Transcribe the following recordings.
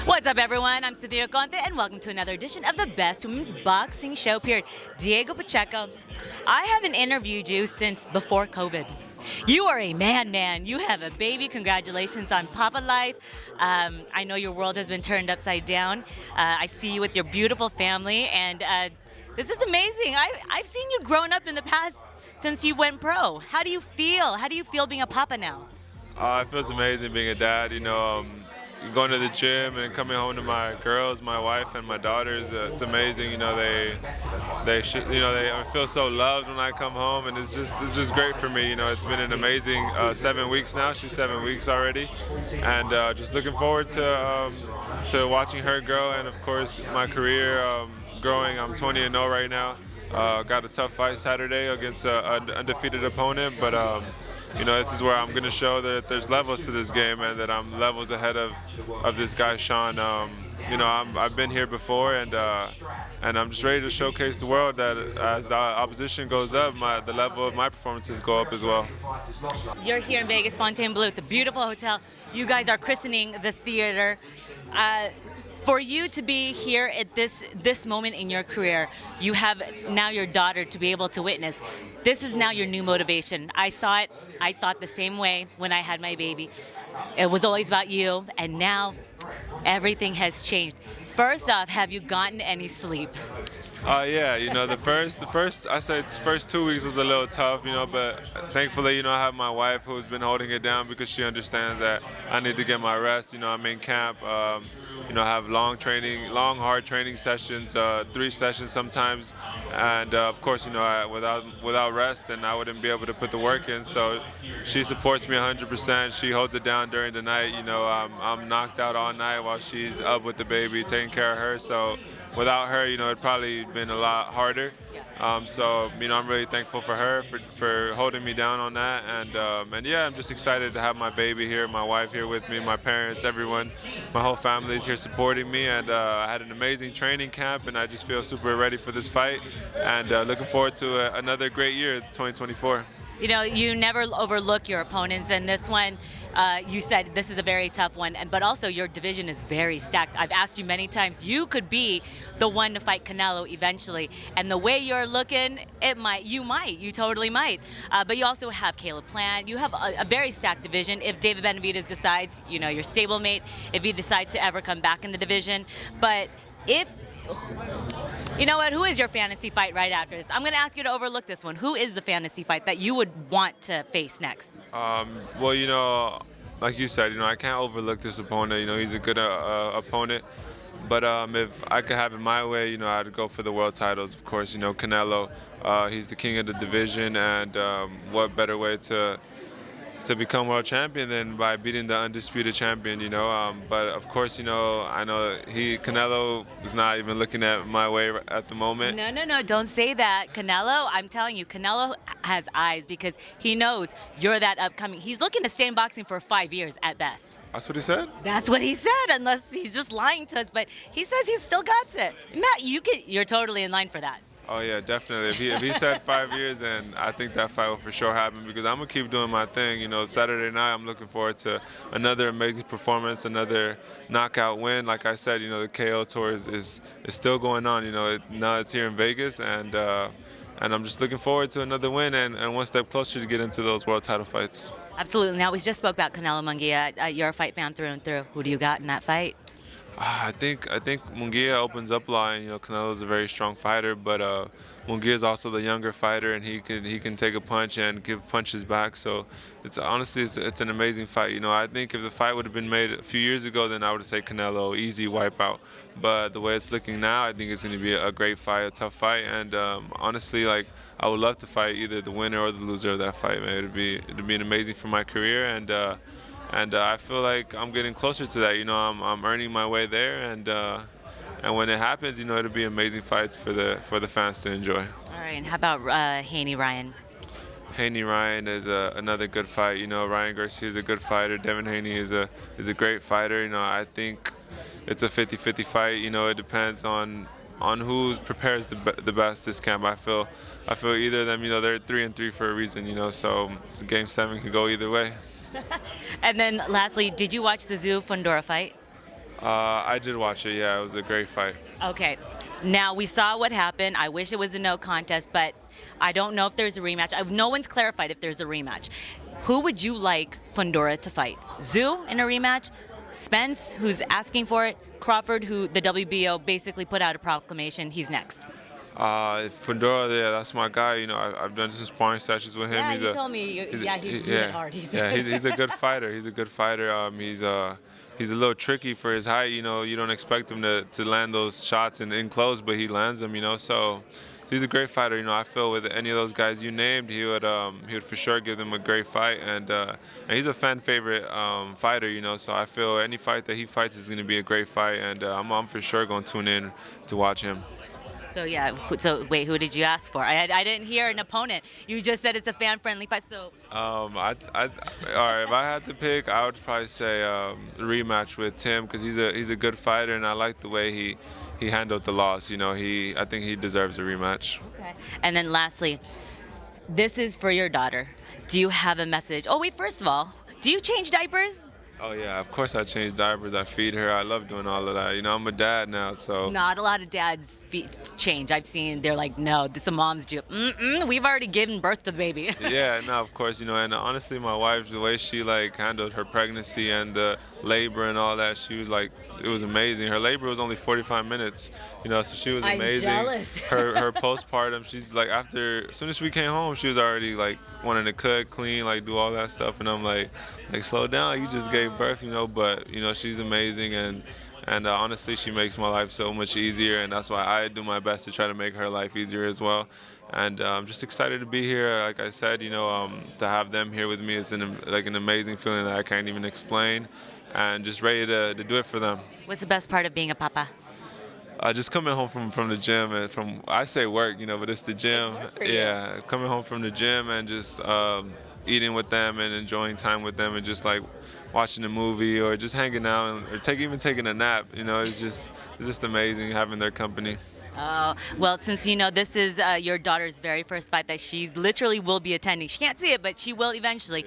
What's up, everyone? I'm Cynthia Conte, and welcome to another edition of the Best Women's Boxing Show, period. Diego Pacheco, I haven't interviewed you since before COVID. You are a man. You have a baby. Congratulations on Papa Life. I know your world has been turned upside down. I see you with your beautiful family, and this is amazing. I've seen you growing up in the past since you went pro. How do you feel? How do you feel being a papa now? It feels amazing being a dad. Going to the gym and coming home to my girls, my wife and my daughters. It's amazing. I feel so loved when I come home, and it's just great for me. It's been an amazing 7 weeks now. She's 7 weeks already, and just looking forward to watching her grow, and of course my career growing. I'm 20-0 right now. Got a tough fight Saturday against an undefeated opponent, but this is where I'm going to show that there's levels to this game and that I'm levels ahead of this guy, Sean. I've been here before, and I'm just ready to showcase the world that as the opposition goes up, the level of my performances go up as well. You're here in Vegas, Fontainebleau. It's a beautiful hotel. You guys are christening the theater. For you to be here at this moment in your career, you have now your daughter to be able to witness. This is now your new motivation. I saw it. I thought the same way when I had my baby. It was always about you, and now everything has changed. First off, have you gotten any sleep? Yeah, the first 2 weeks was a little tough, but thankfully, I have my wife who's been holding it down because she understands that I need to get my rest. I'm in camp. I have long, hard training sessions, 3 sessions sometimes, and of course, without rest, then I wouldn't be able to put the work in. So she supports me 100%. She holds it down during the night. I'm knocked out all night while she's up with the baby, taking care of her. So without her, it'd probably been a lot harder. I'm really thankful for her for holding me down on that, and yeah, I'm just excited to have my baby here, my wife here with me, my parents, everyone, my whole family is here supporting me, and I had an amazing training camp, and I just feel super ready for this fight, and looking forward to another great year, 2024. You never overlook your opponents, and this one, you said this is a very tough one, but also your division is very stacked. I've asked you many times, you could be the one to fight Canelo eventually, and the way you're looking, you totally might. But you also have Caleb Plant. You have a very stacked division. If David Benavidez decides, your stablemate, if he decides to ever come back in the division, but you know what? Who is your fantasy fight right after this? I'm going to ask you to overlook this one. Who is the fantasy fight that you would want to face next? Well, like you said, I can't overlook this opponent. He's a good opponent. But if I could have it my way, I'd go for the world titles. Of course, Canelo. He's the king of the division, and what better way to become world champion than by beating the undisputed champion, but of course, I know Canelo is not even looking at my way at the moment. No, don't say that. Canelo, I'm telling you, Canelo has eyes because he knows you're that upcoming. He's looking to stay in boxing for 5 years at best. That's what he said? That's what he said, unless he's just lying to us, but he says he still got it. Matt, you're totally in line for that. Oh yeah, definitely. If he said 5 years, then I think that fight will for sure happen because I'm gonna keep doing my thing. Saturday night I'm looking forward to another amazing performance, another knockout win. Like I said, the KO tour is still going on. Now it's here in Vegas, and I'm just looking forward to another win and one step closer to get into those world title fights. Absolutely. Now we just spoke about Canelo Munguia. You're a fight fan through and through. Who do you got in that fight? I think Munguia opens up a lot. Canelo's a very strong fighter, but Munguia is also the younger fighter, and he can take a punch and give punches back. So it's an amazing fight. I think if the fight would have been made a few years ago, then I would say Canelo, easy wipeout. But the way it's looking now, I think it's going to be a great fight, a tough fight, and honestly, I would love to fight either the winner or the loser of that fight. Man, it'd be amazing for my career, and I feel like I'm getting closer to that. I'm earning my way there, and when it happens, it'll be amazing fights for the fans to enjoy. All right, and how about Haney Ryan? Haney Ryan is another good fight. Ryan Garcia is a good fighter. Devin Haney is a great fighter. I think it's a 50-50 fight. It depends on who prepares the best this camp. I feel either of them. They're 3-3 for a reason. So Game 7 could go either way. And then lastly, did you watch the Tszyu Fundora fight? I did watch it. Yeah, it was a great fight. Okay. Now, we saw what happened. I wish it was a no contest, but I don't know if there's a rematch. No one's clarified if there's a rematch. Who would you like Fundora to fight? Tszyu in a rematch? Spence, who's asking for it? Crawford, who the WBO basically put out a proclamation, he's next. Fundora, yeah, that's my guy. You know, I've done some sparring sessions with him. Yeah, he's you told me. He hit hard. He's a good fighter. He's a good fighter. He's a little tricky for his height. You know, you don't expect him to land those shots in close, but he lands them. You know, so he's a great fighter. You know, I feel with any of those guys you named, he would for sure give them a great fight, and he's a fan favorite fighter. You know, so I feel any fight that he fights is going to be a great fight, and I'm for sure going to tune in to watch him. So yeah. So wait, who did you ask for? I didn't hear an opponent. You just said it's a fan-friendly fight. So. All right. If I had to pick, I would probably say rematch with Tim because he's a good fighter, and I like the way he handled the loss. You know, I think he deserves a rematch. Okay. And then lastly, this is for your daughter. Do you have a message? Oh wait, first of all, do you change diapers? Oh yeah, of course I change diapers. I feed her. I love doing all of that. You know, I'm a dad now, so. Not a lot of dads change. I've seen they're like, no, this is a mom's job. We've already given birth to the baby. Yeah, no, of course, you know, and honestly, my wife, the way she like handled her pregnancy and the labor and all that, she was like, it was amazing. Her labor was only 45 minutes, you know, so she was amazing. I'm jealous. her postpartum, she's like, as soon as we came home, she was already like wanting to cook, clean, like do all that stuff, and I'm like slow down, you just gave birth, you know, but you know, she's amazing, and honestly, she makes my life so much easier, and that's why I do my best to try to make her life easier as well. And I'm just excited to be here. Like I said, you know, to have them here with me, it's an amazing feeling that I can't even explain, and just ready to do it for them. What's the best part of being a papa? Just coming home from the gym and I say work, you know, but it's the gym. Yeah, coming home from the gym and just eating with them and enjoying time with them and just like watching a movie or just hanging out or even taking a nap. You know, it's just amazing having their company. Well, since you know this is your daughter's very first fight that she literally will be attending. She can't see it, but she will eventually.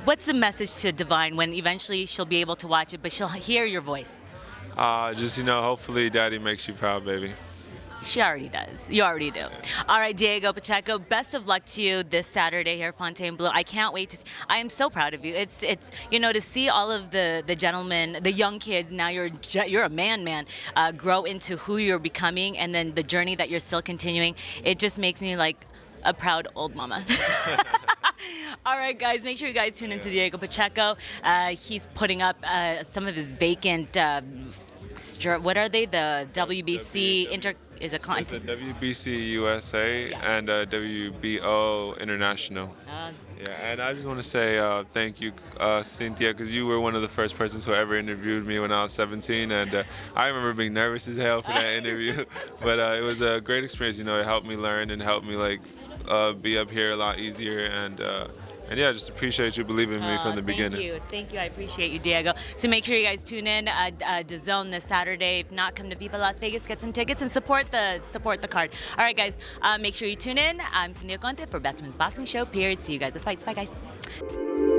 What's the message to Divine when eventually she'll be able to watch it, but she'll hear your voice? Just, you know, hopefully Daddy makes you proud, baby. She already does. You already do. All right, Diego Pacheco, best of luck to you this Saturday here at Fontainebleau. I can't wait to. I am so proud of you. It's you know, to see all of the gentlemen, the young kids. Now you're a man, grow into who you're becoming, and then the journey that you're still continuing. It just makes me like a proud old mama. All right, guys, make sure you guys tune into Diego Pacheco. He's putting up some of his vacant. What are they? The WBC is a content. It's a WBC USA and WBO International. Yeah, and I just want to say thank you, Cynthia, because you were one of the first persons who ever interviewed me when I was 17, and I remember being nervous as hell for that interview, but it was a great experience. You know, it helped me learn and helped me like be up here a lot easier, and yeah, just appreciate you believing in me from the beginning. Thank you. I appreciate you, Diego. So make sure you guys tune in to Zone this Saturday. If not, come to Viva Las Vegas, get some tickets, and support the card. All right, guys, make sure you tune in. I'm Cynthia Conte for Best Women's Boxing Show. Period. See you guys at fights. Bye, guys.